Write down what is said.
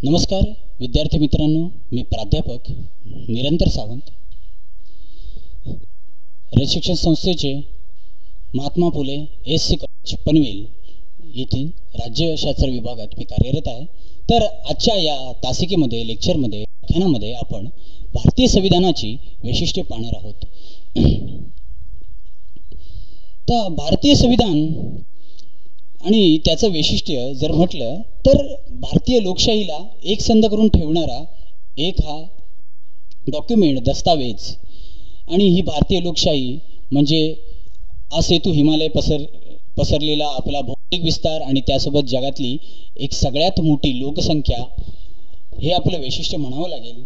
नमस्कार विद्यार्थी मित्रांनो, मी प्राध्यापक निरंतर सावंत, रयत शिक्षण संस्थेचे महात्मा फुले एससी कॉलेज पनवेल येथील राज्यशास्त्र विभागात मी कार्यरत आहे। तर आजच्या या तासिकेमध्ये लेक्चरमध्ये व्याख्यानामध्ये आपण भारतीय संविधानाची वैशिष्ट्ये पाहणार आहोत। तर भारतीय संविधान आणि त्याचं वैशिष्ट्य जर म्हटलं तर भारतीय लोकशाहीला एकसंध करून ठेवणारा एक हा डॉक्युमेंट दस्तावेज। आणि ही भारतीय लोकशाही म्हणजे असेतू हिमालय पसरलेला आपला भौगोलिक विस्तार आणि त्यासोबत जगातली एक सगळ्यात मोठी लोकसंख्या, हे आपलं वैशिष्ट्य म्हणावं लागेल।